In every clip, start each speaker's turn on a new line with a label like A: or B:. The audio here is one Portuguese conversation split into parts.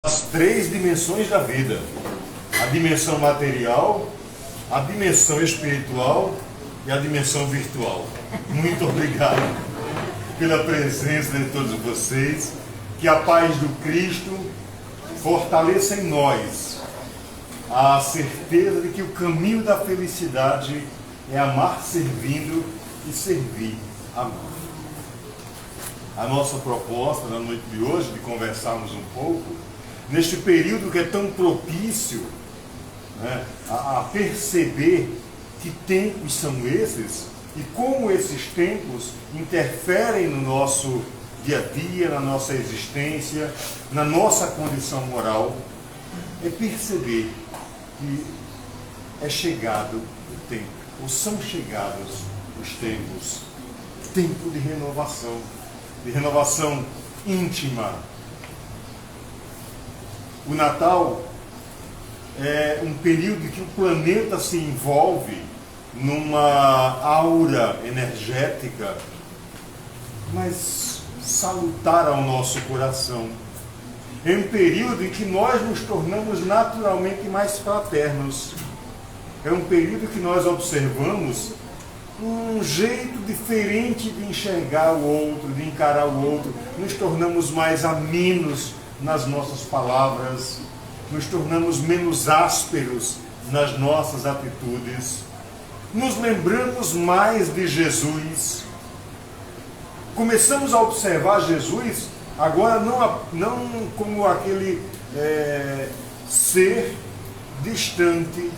A: as três dimensões da vida: a dimensão material, a dimensão espiritual e a dimensão virtual. Muito obrigado pela presença de todos vocês. Que a paz do Cristo fortaleça em nós a certeza de que o caminho da felicidade é amar servindo e servir amando. A nossa proposta na noite de hoje, de conversarmos um pouco, neste período que é tão propício, né, a perceber que tempos são esses e como esses tempos interferem no nosso dia a dia, na nossa existência, na nossa condição moral, é perceber que é chegado o tempo, ou são chegados os tempos, tempo de renovação íntima. O Natal é um período em que o planeta se envolve numa aura energética, mas salutar ao nosso coração. É um período em que nós nos tornamos naturalmente mais fraternos. É um período que nós observamos um jeito diferente de enxergar o outro, de encarar o outro. Nos tornamos mais amenos nas nossas palavras, nos tornamos menos ásperos nas nossas atitudes, nos lembramos mais de Jesus. Começamos a observar Jesus agora não como aquele ser distante,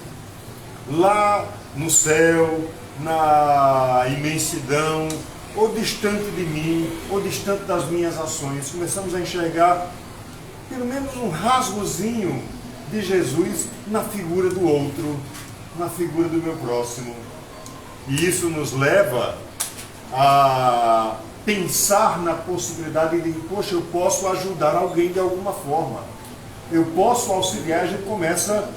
A: lá no céu, na imensidão, ou distante de mim, ou distante das minhas ações. Começamos a enxergar pelo menos um rasgozinho de Jesus na figura do outro, na figura do meu próximo. E isso nos leva a pensar na possibilidade de, poxa, eu posso ajudar alguém de alguma forma. Eu posso auxiliar. A gente começa,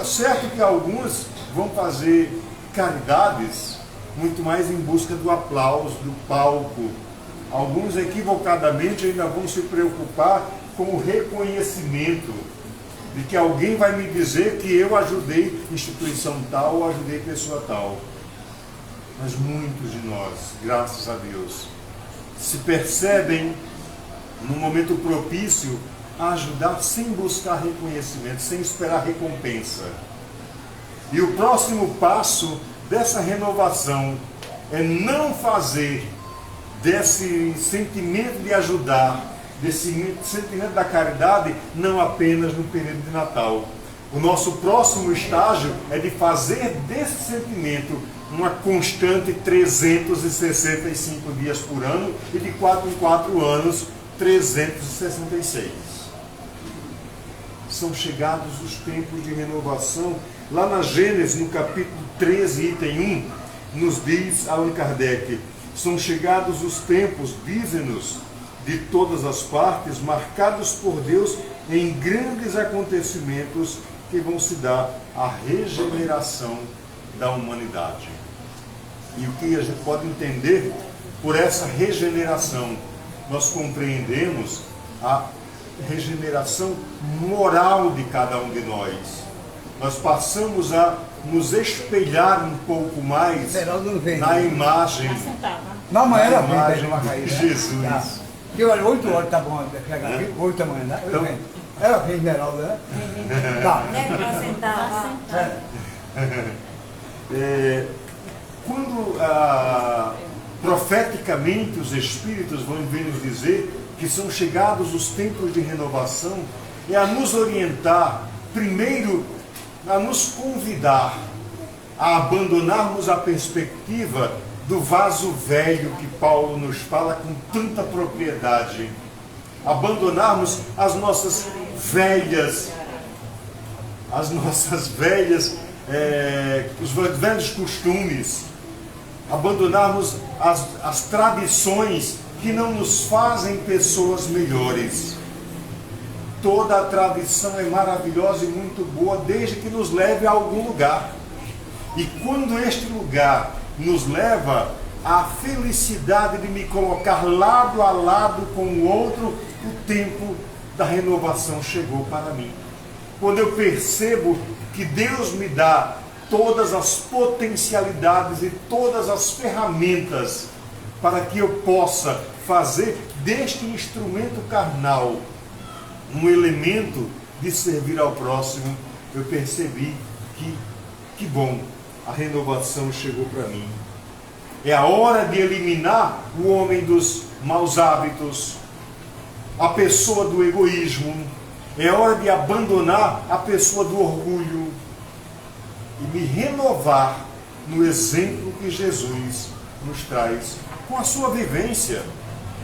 A: certo que alguns vão fazer caridades muito mais em busca do aplauso, do palco. Alguns equivocadamente ainda vão se preocupar com o reconhecimento de que alguém vai me dizer que eu ajudei instituição tal ou ajudei pessoa tal. Mas muitos de nós, graças a Deus, se percebem num momento propício a ajudar sem buscar reconhecimento, sem esperar recompensa. E o próximo passo dessa renovação é não fazer desse sentimento de ajudar, desse sentimento da caridade, não apenas no período de Natal. O nosso próximo estágio é de fazer desse sentimento uma constante 365 dias por ano e de 4 em 4 anos, 366. São chegados os tempos de renovação. Lá na Gênesis, no capítulo 13, item 1, nos diz Allan Kardec: são chegados os tempos, dizem-nos, de todas as partes, marcados por Deus em grandes acontecimentos que vão se dar à regeneração da humanidade. E o que a gente pode entender por essa regeneração? Nós compreendemos a regeneração moral de cada um de nós. Nós passamos a nos espelhar um pouco mais na imagem,
B: não, mas era
A: de Jesus.
B: Que olha, 8 horas tá bom chegar aqui, 8 da manhã, né?
A: Então,
B: ela fez Esmeralda, né? Tá.
A: Quando profeticamente os Espíritos vão vir nos dizer que são chegados os tempos de renovação, é a nos orientar, primeiro, a nos convidar a abandonarmos a perspectiva do vaso velho que Paulo nos fala com tanta propriedade. Abandonarmos as nossas velhas, os velhos costumes, abandonarmos as tradições que não nos fazem pessoas melhores. Toda a tradição é maravilhosa e muito boa, desde que nos leve a algum lugar. E quando este lugar nos leva à felicidade de me colocar lado a lado com o outro, o tempo da renovação chegou para mim. Quando eu percebo que Deus me dá todas as potencialidades e todas as ferramentas para que eu possa fazer deste instrumento carnal um elemento de servir ao próximo, eu percebi que bom, a renovação chegou para mim. É a hora de eliminar o homem dos maus hábitos, a pessoa do egoísmo. É hora de abandonar a pessoa do orgulho e me renovar no exemplo que Jesus nos traz com a sua vivência.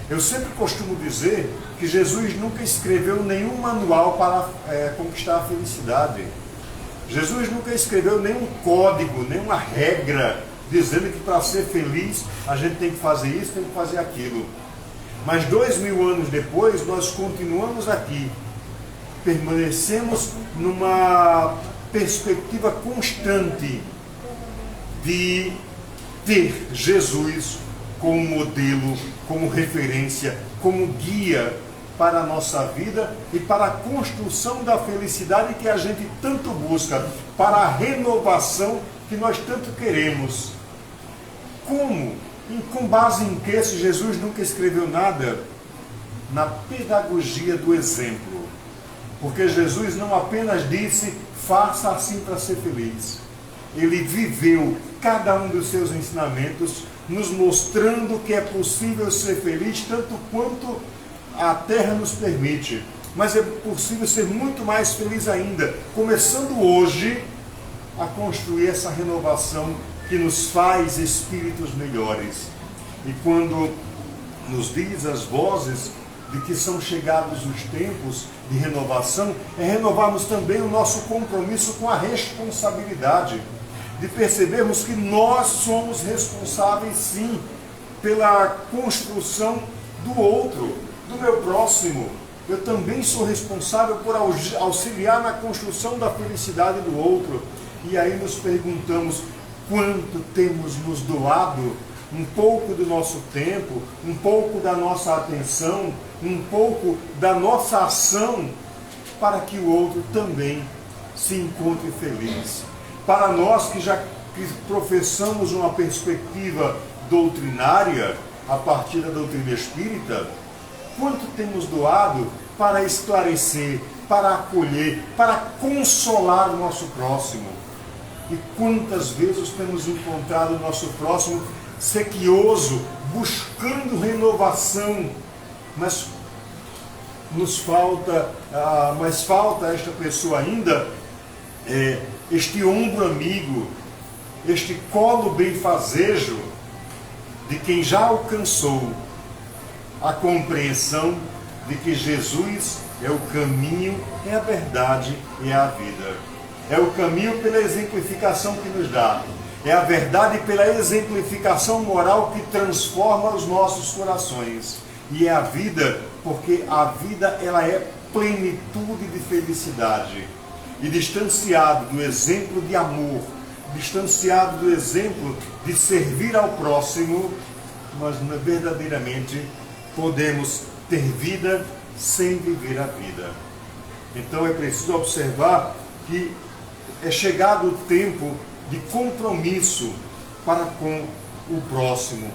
A: Eu sempre costumo dizer que Jesus nunca escreveu nenhum manual para conquistar a felicidade. Jesus nunca escreveu nenhum código, nenhuma regra, dizendo que para ser feliz a gente tem que fazer isso, tem que fazer aquilo. Mas 2000 anos depois, nós continuamos aqui, permanecemos numa perspectiva constante de ter Jesus como modelo, como referência, como guia para a nossa vida e para a construção da felicidade que a gente tanto busca, para a renovação que nós tanto queremos. Como? Com base em que, se Jesus nunca escreveu nada? Na pedagogia do exemplo. Porque Jesus não apenas disse, faça assim para ser feliz. Ele viveu cada um dos seus ensinamentos, nos mostrando que é possível ser feliz tanto quanto a terra nos permite. Mas é possível ser muito mais feliz ainda, começando hoje a construir essa renovação que nos faz espíritos melhores. E quando nos diz as vozes de que são chegados os tempos de renovação, é renovarmos também o nosso compromisso com a responsabilidade, de percebermos que nós somos responsáveis sim pela construção do outro, do meu próximo. Eu também sou responsável por auxiliar na construção da felicidade do outro. E aí nos perguntamos, quanto temos nos doado? Um pouco do nosso tempo, um pouco da nossa atenção, um pouco da nossa ação, para que o outro também se encontre feliz. Para nós que professamos uma perspectiva doutrinária, a partir da doutrina espírita, quanto temos doado para esclarecer, para acolher, para consolar o nosso próximo? E quantas vezes temos encontrado o nosso próximo sequioso, buscando renovação, mas falta a esta pessoa ainda este ombro amigo, este colo benfazejo de quem já alcançou a compreensão de que Jesus é o caminho, é a verdade e é a vida. É o caminho pela exemplificação que nos dá. É a verdade pela exemplificação moral que transforma os nossos corações. E é a vida, porque a vida ela é plenitude de felicidade. E distanciado do exemplo de amor, distanciado do exemplo de servir ao próximo, nós verdadeiramente podemos ter vida sem viver a vida. Então é preciso observar que é chegado o tempo de compromisso para com o próximo,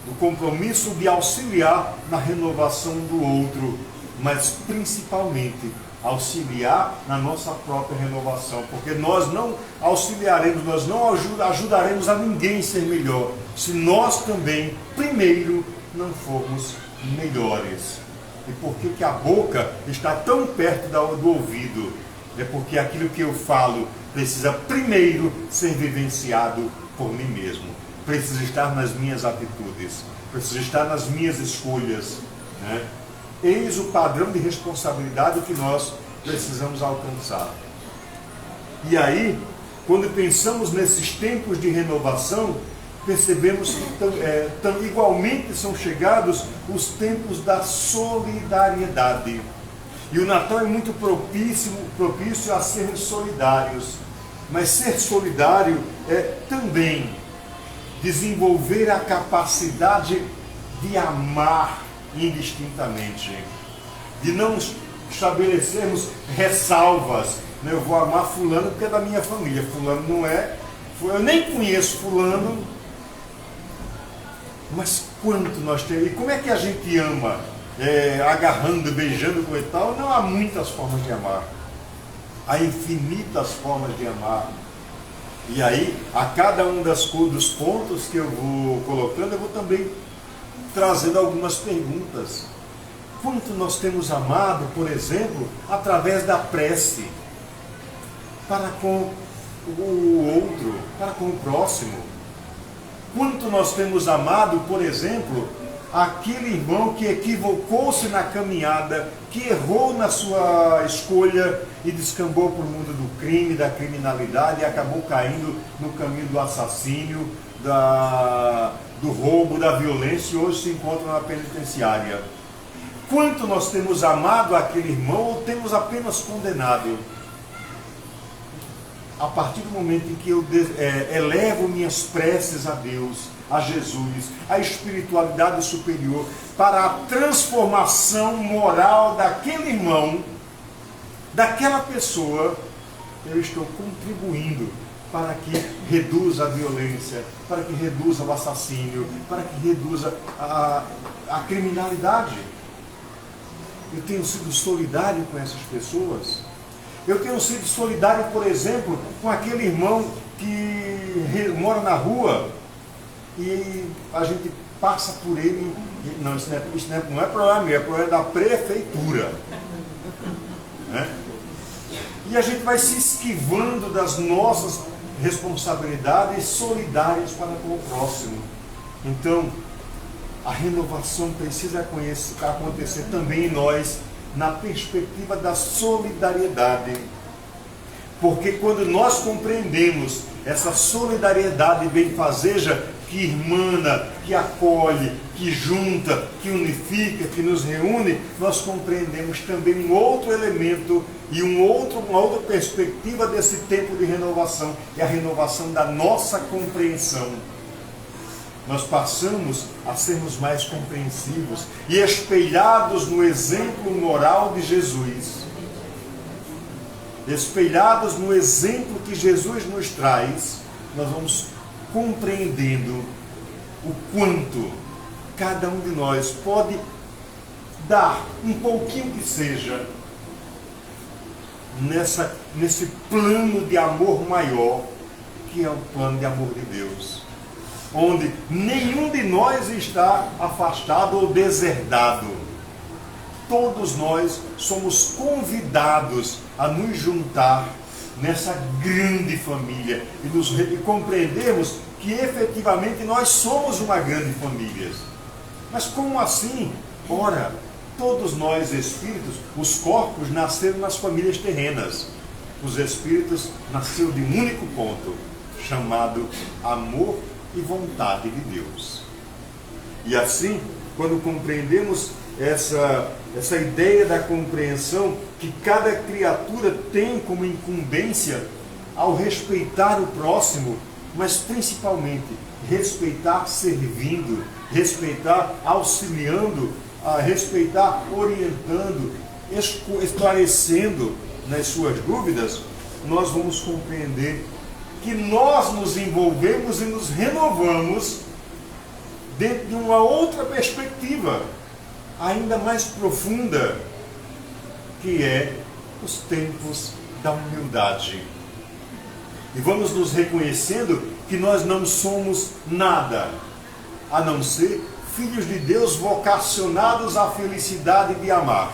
A: o compromisso de auxiliar na renovação do outro, mas principalmente auxiliar na nossa própria renovação, porque nós não auxiliaremos, nós não ajudaremos a ninguém ser melhor, se nós também, primeiro, não formos melhores. E por que a boca está tão perto do ouvido? É porque aquilo que eu falo precisa primeiro ser vivenciado por mim mesmo. Precisa estar nas minhas atitudes, precisa estar nas minhas escolhas, né? Eis o padrão de responsabilidade que nós precisamos alcançar. E aí, quando pensamos nesses tempos de renovação, percebemos que igualmente são chegados os tempos da solidariedade. E o Natal é muito propício a sermos solidários. Mas ser solidário é também desenvolver a capacidade de amar indistintamente, de não estabelecermos ressalvas. Né? Eu vou amar fulano porque é da minha família. Fulano não é. Eu nem conheço fulano. Mas quanto nós temos? E como é que a gente ama? Agarrando, beijando e tal? Não há muitas formas de amar. Há infinitas formas de amar. E aí, a cada um dos pontos que eu vou colocando, eu vou também trazendo algumas perguntas. Quanto nós temos amado, por exemplo, através da prece, para com o outro, para com o próximo? Quanto nós temos amado, por exemplo, aquele irmão que equivocou-se na caminhada, que errou na sua escolha e descambou para o mundo do crime, da criminalidade e acabou caindo no caminho do assassínio, do roubo, da violência e hoje se encontra na penitenciária? Quanto nós temos amado aquele irmão ou temos apenas condenado? A partir do momento em que eu elevo minhas preces a Deus, a Jesus, a espiritualidade superior, para a transformação moral daquele irmão, daquela pessoa, eu estou contribuindo para que reduza a violência, para que reduza o assassínio, para que reduza a criminalidade. Eu tenho sido solidário com essas pessoas. Eu tenho sido solidário, por exemplo, com aquele irmão que mora na rua e a gente passa por ele. Não, isso não é problema meu, é problema da prefeitura. Né? E a gente vai se esquivando das nossas responsabilidades solidárias para com o próximo. Então, a renovação precisa acontecer também em nós, na perspectiva da solidariedade. Porque quando nós compreendemos essa solidariedade benfazeja, que irmana, que acolhe, que junta, que unifica, que nos reúne, nós compreendemos também um outro elemento e uma outra perspectiva desse tempo de renovação, é a renovação da nossa compreensão. Nós passamos a sermos mais compreensivos e espelhados no exemplo moral de Jesus. Espelhados no exemplo que Jesus nos traz, nós vamos compreendendo o quanto cada um de nós pode dar um pouquinho que seja nesse plano de amor maior, que é o plano de amor de Deus, onde nenhum de nós está afastado ou deserdado. Todos nós somos convidados a nos juntar nessa grande família e compreendermos que efetivamente nós somos uma grande família. Mas como assim? Ora, todos nós espíritos, os corpos nasceram nas famílias terrenas. Os espíritos nasceram de um único ponto, chamado amor e vontade de Deus. E assim, quando compreendemos essa ideia da compreensão que cada criatura tem como incumbência ao respeitar o próximo, mas principalmente respeitar servindo, respeitar auxiliando, respeitar orientando, esclarecendo nas suas dúvidas, nós vamos compreender que nós nos envolvemos e nos renovamos dentro de uma outra perspectiva, ainda mais profunda, que é os tempos da humildade. E vamos nos reconhecendo que nós não somos nada, a não ser filhos de Deus vocacionados à felicidade de amar.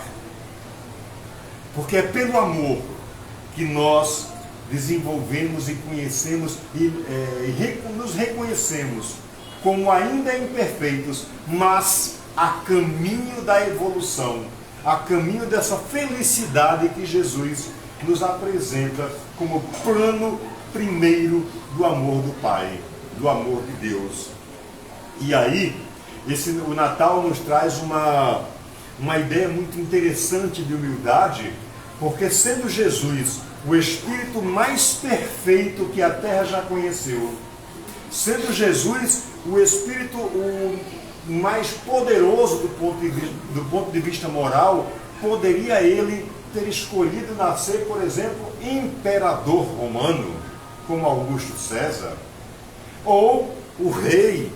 A: Porque é pelo amor que nós desenvolvemos e conhecemos e nos reconhecemos como ainda imperfeitos, mas a caminho da evolução, a caminho dessa felicidade que Jesus nos apresenta como plano primeiro do amor do Pai, do amor de Deus. E aí, o Natal nos traz uma ideia muito interessante de humildade, porque sendo Jesus o Espírito mais perfeito que a Terra já conheceu, sendo Jesus o Espírito mais poderoso do ponto de vista moral poderia ele ter escolhido nascer, por exemplo, imperador romano, como Augusto César, ou o rei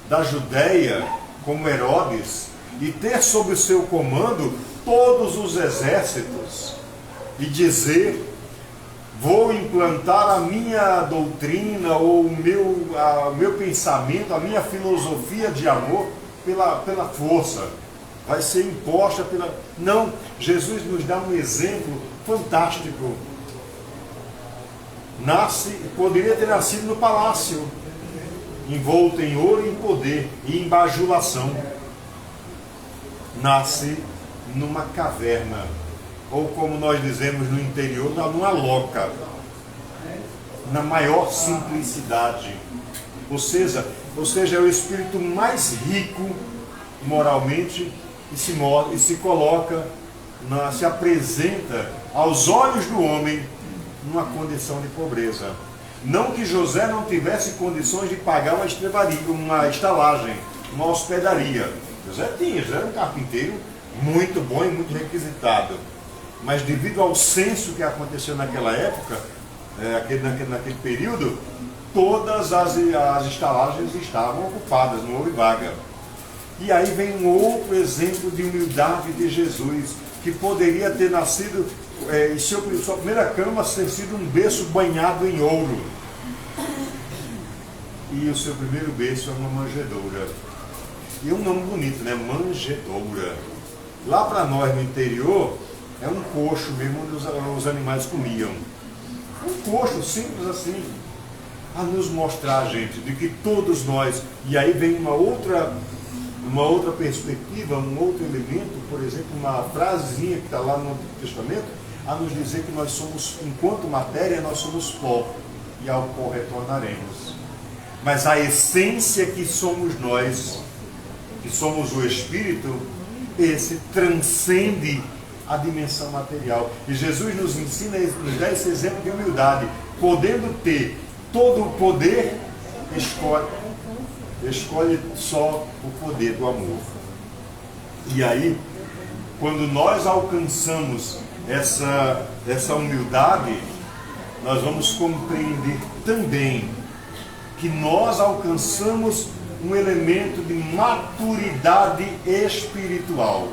A: da Judéia, como Herodes, e ter sob o seu comando todos os exércitos, e dizer: vou implantar a minha doutrina, ou o meu pensamento, a minha filosofia de amor pela força. Vai ser imposta pela... Não, Jesus nos dá um exemplo fantástico. Poderia ter nascido no palácio, envolto em ouro e em poder e em bajulação. Nasce numa caverna, ou como nós dizemos no interior, numa loca, na maior simplicidade. Ou seja, é o espírito mais rico moralmente e se coloca, se apresenta aos olhos do homem numa condição de pobreza. Não que José não tivesse condições de pagar uma estalagem, uma hospedaria. José era um carpinteiro muito bom e muito requisitado. Mas devido ao censo que aconteceu naquela época, naquele período, todas as estalagens estavam ocupadas, não houve vaga. E aí vem um outro exemplo de humildade de Jesus, que poderia ter nascido, sua primeira cama ter sido um berço banhado em ouro. E o seu primeiro berço é uma manjedoura. E um nome bonito, né? Manjedoura. Lá para nós no interior, é um coxo mesmo onde os animais comiam. Um coxo simples assim, a nos mostrar, gente, de que todos nós... E aí vem uma outra perspectiva, um outro elemento, por exemplo, uma frasezinha que está lá no Antigo Testamento, a nos dizer que nós somos, enquanto matéria, nós somos pó, e ao pó retornaremos. Mas a essência que somos nós, que somos o Espírito, esse transcende a dimensão material. E Jesus nos ensina, nos dá esse exemplo de humildade. Podendo ter todo o poder, escolhe só o poder do amor. E aí, quando nós alcançamos essa humildade, nós vamos compreender também que nós alcançamos um elemento de maturidade espiritual.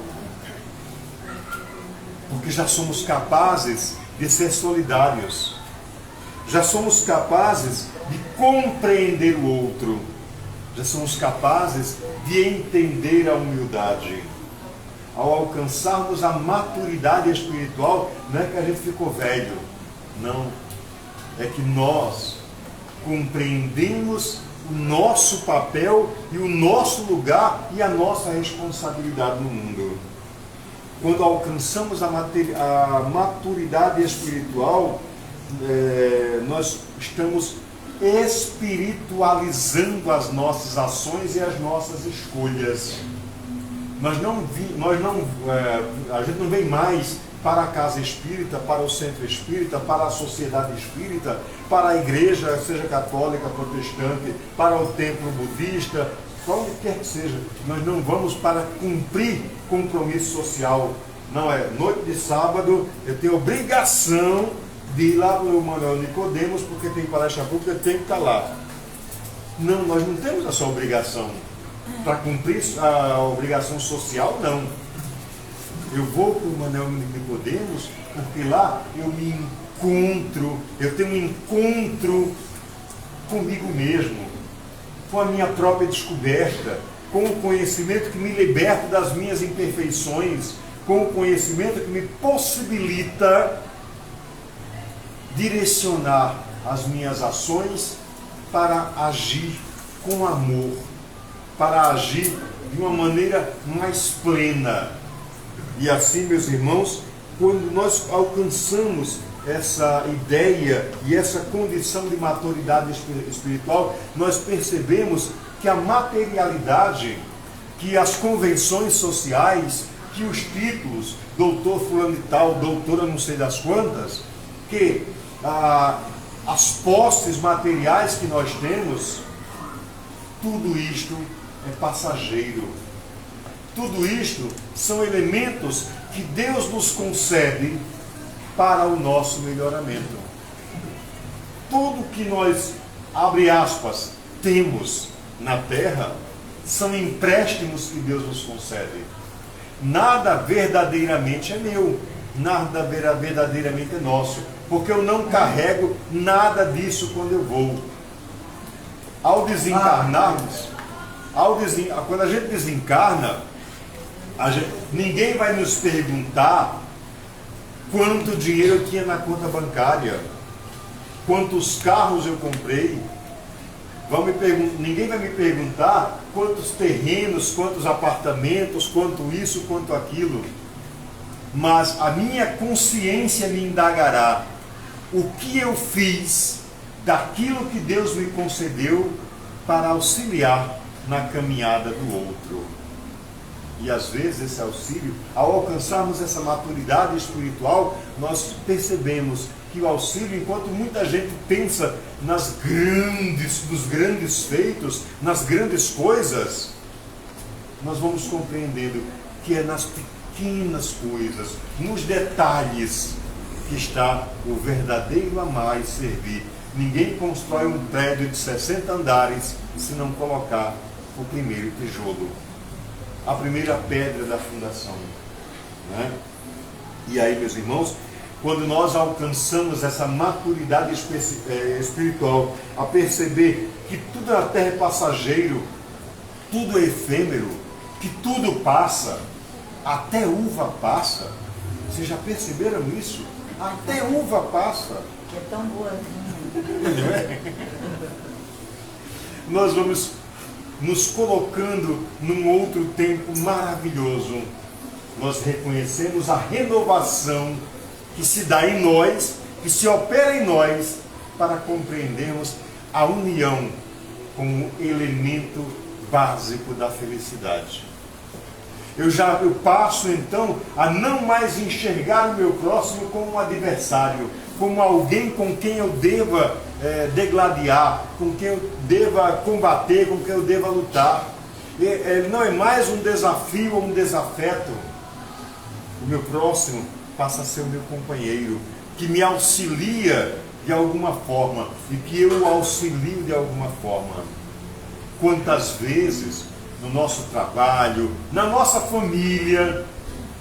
A: Porque já somos capazes de ser solidários. Já somos capazes de compreender o outro. Já somos capazes de entender a humildade. Ao alcançarmos a maturidade espiritual, não é que a gente ficou velho. Não. É que nós compreendemos o nosso papel e o nosso lugar e a nossa responsabilidade no mundo. Quando alcançamos a maturidade espiritual, nós estamos espiritualizando as nossas ações e as nossas escolhas. A gente não vem mais para a casa espírita, para o centro espírita, para a sociedade espírita, para a igreja, seja católica, protestante, para o templo budista, qual quer que seja. Nós não vamos para cumprir compromisso social. Não é noite de sábado, eu tenho obrigação de ir lá para o Manuel Nicodemos, porque tem palestra pública, eu tenho que estar lá. Não, nós não temos essa obrigação. Para cumprir a obrigação social, não. Eu vou para o Manuel Nicodemos, porque lá eu me encontro, eu tenho um encontro comigo mesmo, com a minha própria descoberta, com o conhecimento que me liberta das minhas imperfeições, com o conhecimento que me possibilita direcionar as minhas ações para agir com amor, para agir de uma maneira mais plena. E assim, meus irmãos, quando nós alcançamos essa ideia e essa condição de maturidade espiritual, nós percebemos que a materialidade, que as convenções sociais, que os títulos, doutor fulano de tal, doutora não sei das quantas, que as posses materiais que nós temos, tudo isto é passageiro. Tudo isto são elementos que Deus nos concede para o nosso melhoramento. Tudo que nós, abre aspas, temos na terra, são empréstimos que Deus nos concede. Nada verdadeiramente é meu, nada verdadeiramente é nosso, porque eu não carrego nada disso quando eu vou. Ao desencarnarmos, quando a gente desencarna, ninguém vai nos perguntar quanto dinheiro eu tinha na conta bancária, quantos carros eu comprei. Ninguém vai me perguntar quantos terrenos, quantos apartamentos, quanto isso, quanto aquilo. Mas a minha consciência me indagará o que eu fiz daquilo que Deus me concedeu para auxiliar na caminhada do outro. E às vezes esse auxílio, ao alcançarmos essa maturidade espiritual, nós percebemos que o auxílio, enquanto muita gente pensa nos grandes feitos, nas grandes coisas, nós vamos compreendendo que é nas pequenas coisas, nos detalhes, que está o verdadeiro amar e servir. Ninguém constrói um prédio de 60 andares se não colocar o primeiro tijolo, a primeira pedra da fundação, né? E aí, meus irmãos, quando nós alcançamos essa maturidade espiritual, a perceber que tudo na terra é passageiro, tudo é efêmero, que tudo passa, até uva passa. Vocês já perceberam isso? Até uva passa.
C: Que é tão boa.
A: Nós vamos nos colocando num outro tempo maravilhoso. Nós reconhecemos a renovação que se dá em nós, que se opera em nós, para compreendermos a união como elemento básico da felicidade. Eu passo então a não mais enxergar o meu próximo como um adversário, como alguém com quem eu deva degladiar, com quem eu deva combater, com quem eu deva lutar. Ele não é mais um desafio ou um desafeto. O meu próximo passa a ser o meu companheiro, que me auxilia de alguma forma e que eu o auxilio de alguma forma. Quantas vezes no nosso trabalho, na nossa família,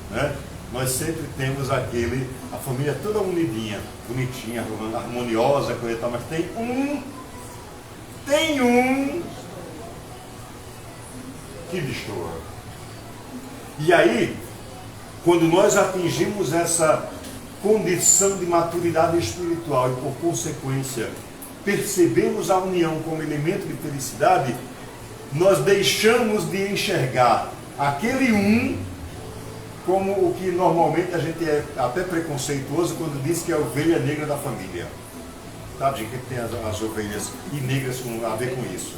A: né, nós sempre temos a família toda unidinha, bonitinha, harmoniosa, coisa e tal, mas tem um que destoa. E aí, quando nós atingimos essa condição de maturidade espiritual e, por consequência, percebemos a união como elemento de felicidade, nós deixamos de enxergar aquele como o que normalmente a gente é até preconceituoso quando diz que é a ovelha negra da família. Sabe, gente, o que tem as ovelhas e negras a ver com isso?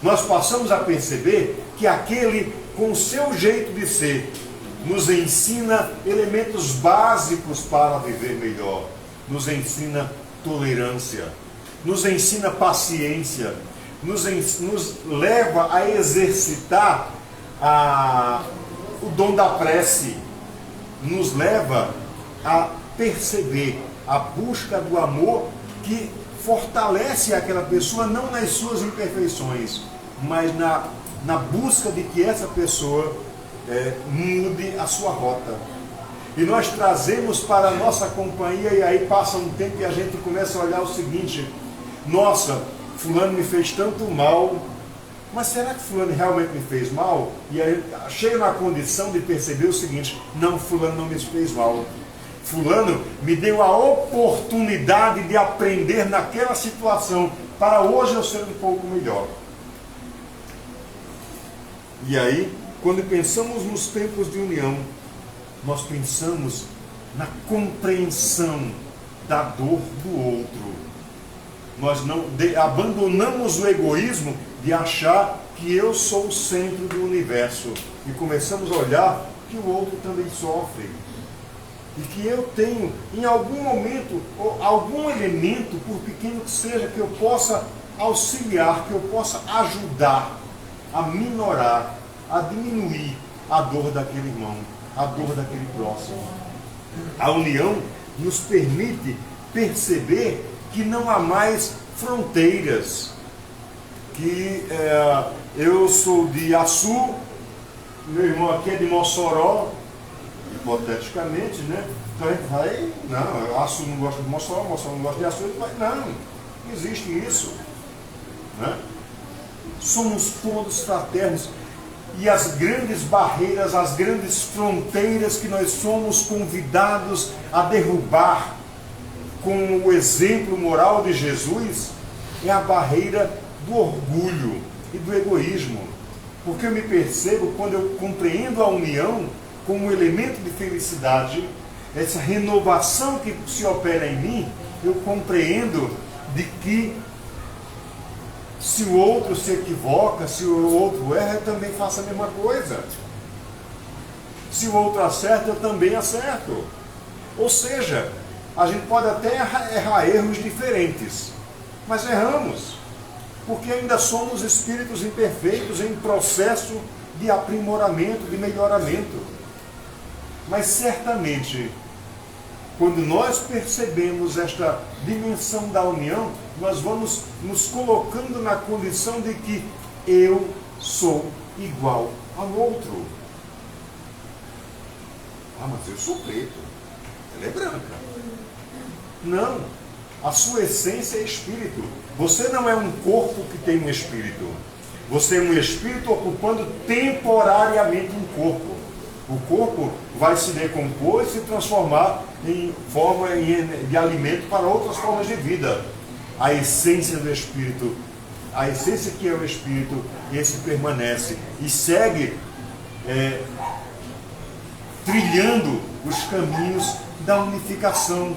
A: Nós passamos a perceber que aquele, com o seu jeito de ser, nos ensina elementos básicos para viver melhor, nos ensina tolerância, nos ensina paciência, nos leva a exercitar o dom da prece, nos leva a perceber a busca do amor que fortalece aquela pessoa, não nas suas imperfeições, mas na busca de que essa pessoa mude a sua rota. E nós trazemos para a nossa companhia, e aí passa um tempo e a gente começa a olhar o seguinte: nossa, fulano me fez tanto mal, mas será que fulano realmente me fez mal? E aí chega na condição de perceber o seguinte: não, fulano não me fez mal. Fulano me deu a oportunidade de aprender naquela situação, para hoje eu ser um pouco melhor. E aí, quando pensamos nos tempos de união, nós pensamos na compreensão da dor do outro. Nós abandonamos o egoísmo de achar que eu sou o centro do universo e começamos a olhar que o outro também sofre. E que eu tenho, em algum momento, algum elemento, por pequeno que seja, que eu possa auxiliar, que eu possa ajudar a minorar, a diminuir a dor daquele irmão. a dor daquele próximo. A união nos permite perceber que não há mais fronteiras, que eu sou de Açu, meu irmão aqui é de Mossoró, hipoteticamente, né? Então a gente vai, não, Açu não gosta de Mossoró, Mossoró não gosta de Açu, não existe isso, né? Somos todos fraternos. E as grandes barreiras, as grandes fronteiras que nós somos convidados a derrubar com o exemplo moral de Jesus é a barreira do orgulho e do egoísmo. Porque eu me percebo, quando eu compreendo a união como um elemento de felicidade, essa renovação que se opera em mim, eu compreendo de que se o outro se equivoca, se o outro erra, eu também faço a mesma coisa. Se o outro acerta, eu também acerto. Ou seja, a gente pode até errar erros diferentes, mas erramos, porque ainda somos espíritos imperfeitos em processo de aprimoramento, de melhoramento. Mas certamente, quando nós percebemos esta dimensão da união, nós vamos nos colocando na condição de que eu sou igual ao outro. Ah, mas eu sou preto, ela é branca. Não, a sua essência é espírito. Você não é um corpo que tem um espírito. Você é um espírito ocupando temporariamente um corpo. O corpo vai se decompor e se transformar em forma de alimento para outras formas de vida. A essência do espírito, a essência que é o espírito, esse permanece e segue trilhando os caminhos da unificação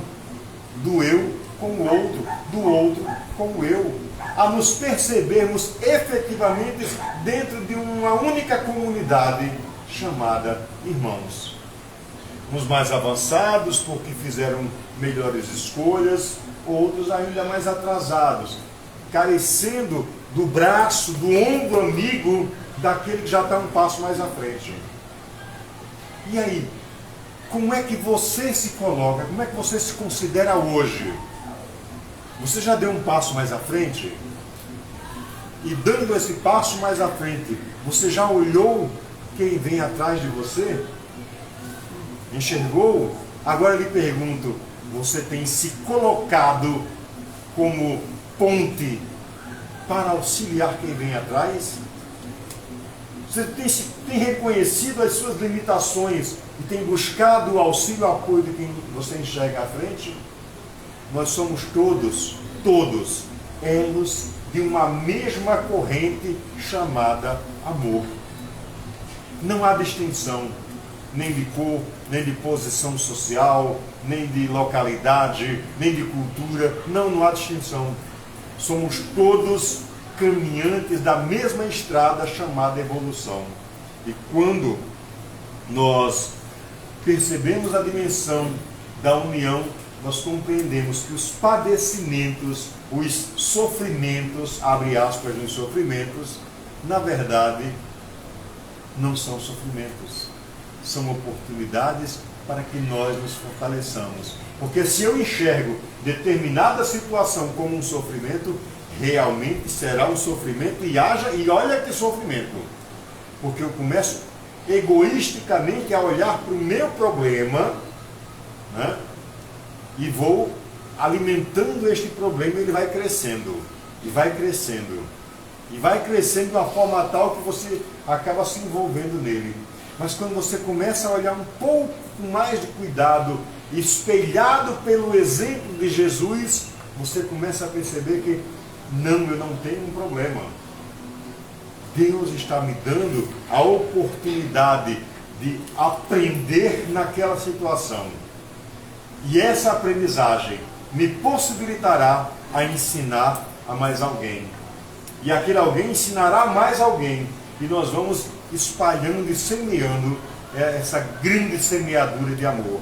A: do eu com o outro, do outro com o eu, a nos percebermos efetivamente dentro de uma única comunidade chamada irmãos. Uns mais avançados porque fizeram melhores escolhas, outros ainda mais atrasados, carecendo do braço, do ombro amigo daquele que já está um passo mais à frente. E aí, como é que você se coloca, como é que você se considera hoje? Você já deu um passo mais à frente? E dando esse passo mais à frente, você já olhou quem vem atrás de você? Enxergou? Agora eu lhe pergunto, você tem se colocado como ponte para auxiliar quem vem atrás? Você tem reconhecido as suas limitações e tem buscado o auxílio e o apoio de quem você enxerga à frente? Nós somos todos elos de uma mesma corrente chamada amor. Não há distinção, nem de cor, nem de posição social, nem de localidade, nem de cultura. Não há distinção. Somos todos caminhantes da mesma estrada chamada evolução. E quando nós percebemos a dimensão da união, nós compreendemos que os padecimentos, os sofrimentos, abre aspas nos sofrimentos, na verdade, não são sofrimentos, são oportunidades para que nós nos fortaleçamos. Porque se eu enxergo determinada situação como um sofrimento, realmente será um sofrimento e olha que sofrimento. Porque eu começo egoisticamente a olhar para o meu problema, né? E vou alimentando este problema, ele vai crescendo, e vai crescendo, e vai crescendo de uma forma tal que você acaba se envolvendo nele. Mas quando você começa a olhar um pouco mais de cuidado, espelhado pelo exemplo de Jesus, você começa a perceber que eu não tenho um problema. Deus está me dando a oportunidade de aprender naquela situação. E essa aprendizagem me possibilitará a ensinar a mais alguém. E aquele alguém ensinará a mais alguém. E nós vamos espalhando e semeando essa grande semeadura de amor.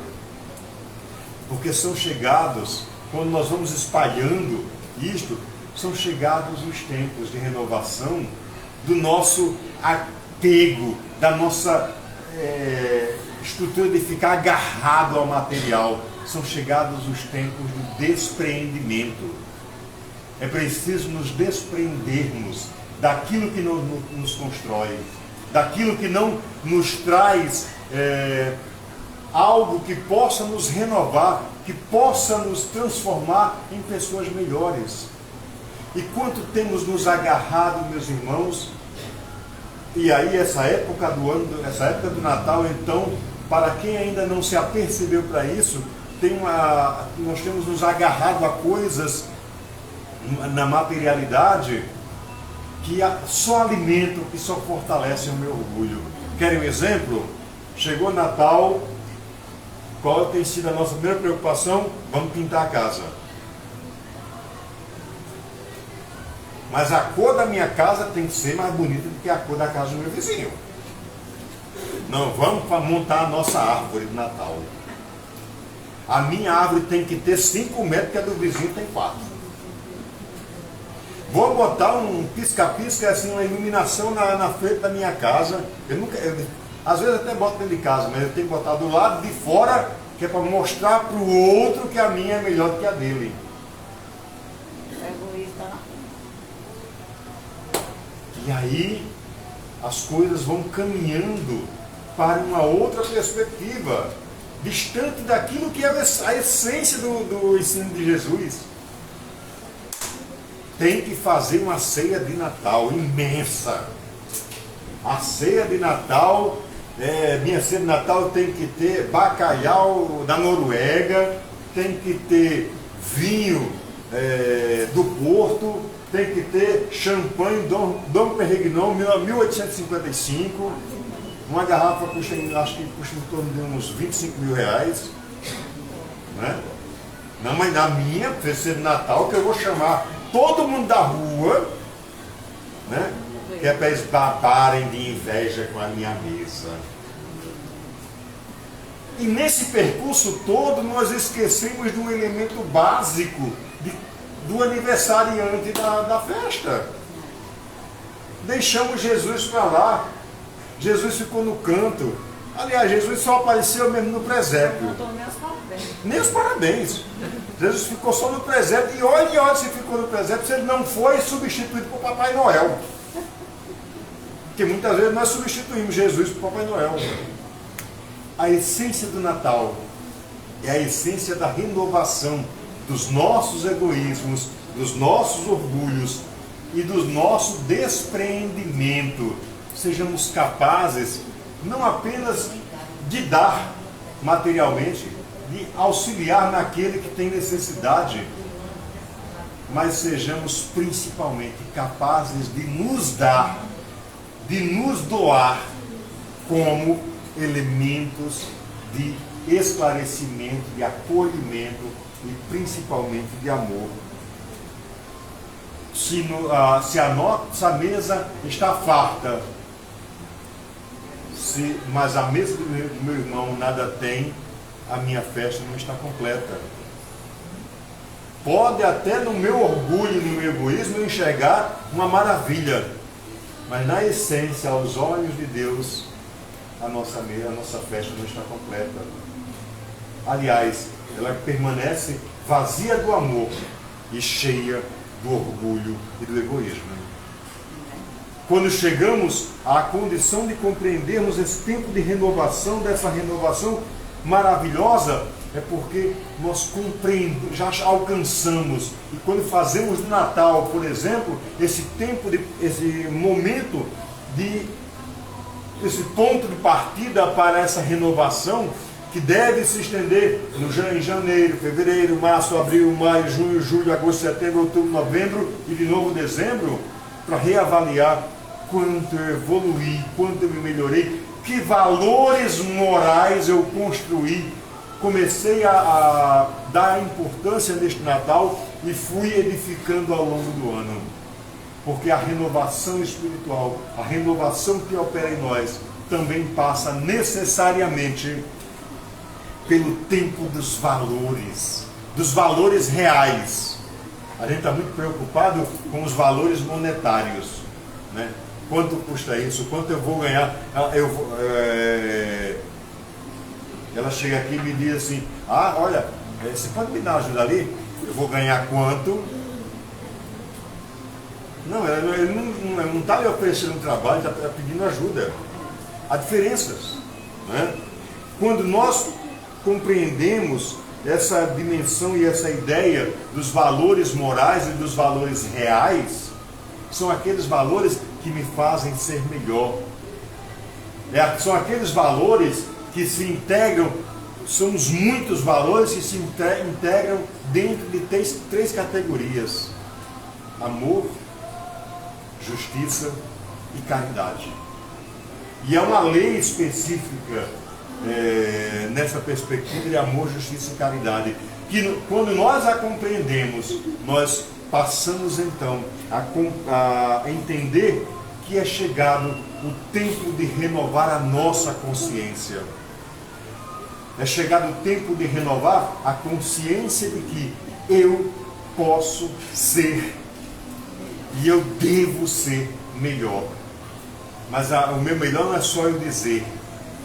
A: Porque são chegados, quando nós vamos espalhando isto, são chegados os tempos de renovação do nosso apego, da nossa estrutura de ficar agarrado ao material. São chegados os tempos do despreendimento. É preciso nos desprendermos daquilo que não nos constrói, daquilo que não nos traz algo que possa nos renovar, que possa nos transformar em pessoas melhores. E quanto temos nos agarrado, meus irmãos, e aí essa época do ano, essa época do Natal, então, para quem ainda não se apercebeu para isso, nós temos nos agarrado a coisas na materialidade que só alimentam, que só fortalecem o meu orgulho. Querem um exemplo? Chegou Natal, qual tem sido a nossa primeira preocupação? Vamos pintar a casa. Mas a cor da minha casa tem que ser mais bonita do que a cor da casa do meu vizinho. Não, vamos montar a nossa árvore de Natal. A minha árvore tem que ter 5 metros, que a do vizinho tem 4. Vou botar um pisca-pisca, assim, uma iluminação na frente da minha casa. Às vezes até boto dentro de casa, mas eu tenho que botar do lado de fora, que é para mostrar para o outro que a minha é melhor do que a dele. E aí as coisas vão caminhando para uma outra perspectiva, distante daquilo que é a essência do ensino de Jesus. Tem que fazer uma ceia de Natal imensa. A ceia de Natal, minha ceia de Natal tem que ter bacalhau da Noruega, tem que ter vinho do Porto, tem que ter champanhe Dom Perignon 1855. Uma garrafa custa, acho que custa em torno de uns 25 mil reais. Né? Não, mas na minha ceia de Natal, que eu vou chamar todo mundo da rua, né? Que é para eles babarem de inveja com a minha mesa. E nesse percurso todo nós esquecemos de um elemento básico do aniversariante da festa. Deixamos Jesus para lá. Jesus ficou no canto. Aliás, Jesus só apareceu mesmo no presépio. Nem os parabéns. Jesus ficou só no presépio. E olha se ficou no presépio, se ele não foi substituído por Papai Noel. Porque muitas vezes nós substituímos Jesus por Papai Noel. A essência do Natal é a essência da renovação dos nossos egoísmos, dos nossos orgulhos e do nosso despreendimento. Sejamos capazes não apenas de dar materialmente, de auxiliar naquele que tem necessidade, mas sejamos principalmente capazes de nos dar, de nos doar como elementos de esclarecimento, de acolhimento e principalmente de amor. Se a nossa mesa está farta, mas a mesa do meu irmão nada tem, a minha festa não está completa. Pode até no meu orgulho, no meu egoísmo, eu enxergar uma maravilha, mas na essência, aos olhos de Deus, a nossa festa não está completa. Aliás, ela permanece vazia do amor e cheia do orgulho e do egoísmo. Quando chegamos à condição de compreendermos esse tempo de renovação, dessa renovação maravilhosa, é porque nós compreendemos, já alcançamos. E quando fazemos do Natal, por exemplo, esse momento esse ponto de partida para essa renovação, que deve se estender em janeiro, fevereiro, março, abril, maio, junho, julho, agosto, setembro, outubro, novembro e de novo dezembro, para reavaliar quanto eu evoluí, quanto eu me melhorei, que valores morais eu construí. Comecei a dar importância neste Natal e fui edificando ao longo do ano. Porque a renovação espiritual, a renovação que opera em nós, também passa necessariamente pelo tempo dos valores reais. A gente está muito preocupado com os valores monetários, né? Quanto custa isso? Quanto eu vou ganhar? ela chega aqui e me diz assim, ah, olha, você pode me dar ajuda ali? Eu vou ganhar quanto? Não, ele não está lhe oferecendo um trabalho, está pedindo ajuda. Há diferenças, né? Quando nós compreendemos essa dimensão e essa ideia dos valores morais e dos valores reais, são aqueles valores que me fazem ser melhor. São aqueles valores que se integram, somos muitos valores que se integram dentro de três categorias: amor, justiça e caridade. E é uma lei específica nessa perspectiva de amor, justiça e caridade, que quando nós a compreendemos, nós passamos então a entender que é chegado o tempo de renovar a nossa consciência. É chegado o tempo de renovar a consciência de que eu posso ser e eu devo ser melhor. Mas o meu melhor não é só eu dizer,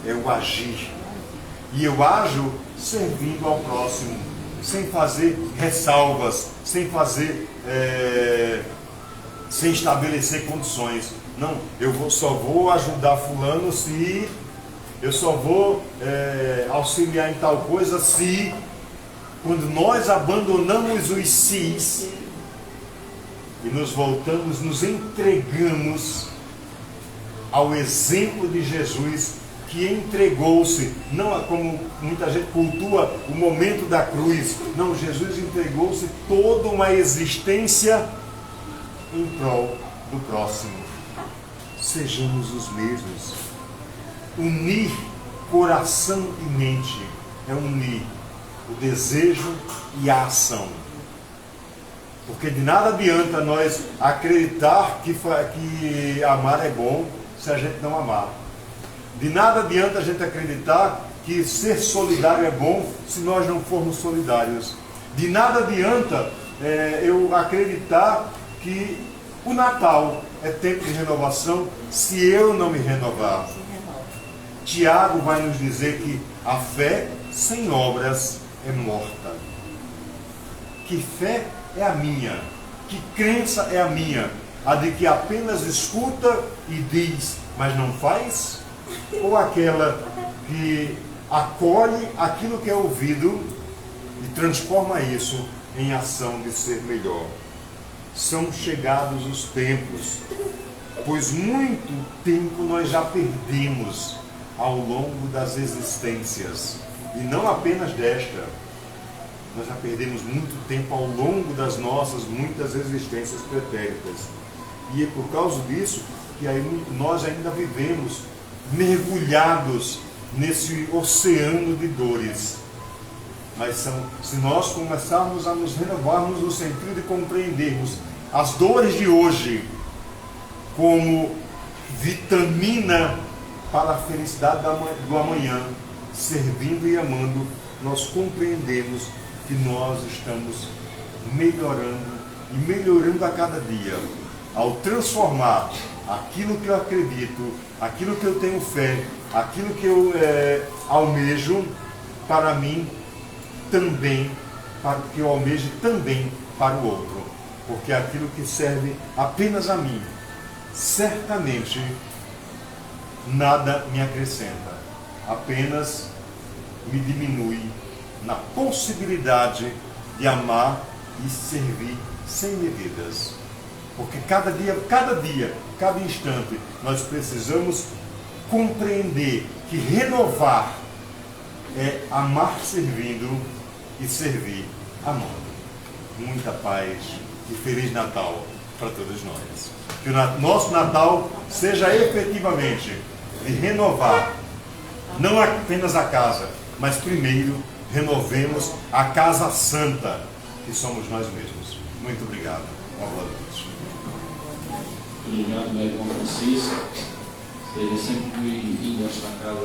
A: é o agir. E eu ajo servindo ao próximo, sem fazer ressalvas, sem estabelecer condições. Não, só vou ajudar fulano se, eu só vou auxiliar em tal coisa se, quando nós abandonamos os sis e nos voltamos, nos entregamos ao exemplo de Jesus, que entregou-se, não como muita gente cultua o momento da cruz, não, Jesus entregou-se toda uma existência em prol do próximo. Sejamos os mesmos. Unir coração e mente é unir o desejo e a ação. Porque de nada adianta nós acreditar que amar é bom se a gente não amar. De nada adianta a gente acreditar que ser solidário é bom se nós não formos solidários. De nada adianta eu acreditar que o Natal é tempo de renovação se eu não me renovar. Tiago vai nos dizer que a fé sem obras é morta. Que fé é a minha? Que crença é a minha? A de que apenas escuta e diz, mas não faz? Ou aquela que acolhe aquilo que é ouvido e transforma isso em ação de ser melhor? São chegados os tempos, pois muito tempo nós já perdemos ao longo das existências, e não apenas desta. Nós já perdemos muito tempo ao longo das nossas muitas existências pretéritas. E é por causa disso que nós ainda vivemos mergulhados nesse oceano de dores. Mas se nós começarmos a nos renovarmos no sentido de compreendermos as dores de hoje como vitamina para a felicidade do amanhã, servindo e amando, nós compreendemos que nós estamos melhorando e melhorando a cada dia, ao transformar aquilo que eu acredito, aquilo que eu tenho fé, aquilo que eu almejo para mim, também, para que eu almeje também para o outro. Porque aquilo que serve apenas a mim, certamente nada me acrescenta, apenas me diminui na possibilidade de amar e servir sem medidas. Porque cada dia, cada instante, nós precisamos compreender que renovar é amar servindo e servir amando. Muita paz e Feliz Natal para todos nós. Que o nosso Natal seja efetivamente de renovar, não apenas a casa, mas primeiro renovemos a casa santa, que somos nós mesmos. Muito obrigado. Uma boa noite.
C: Obrigado, meu irmão Francisco. Seja sempre bem-vindo a esta casa.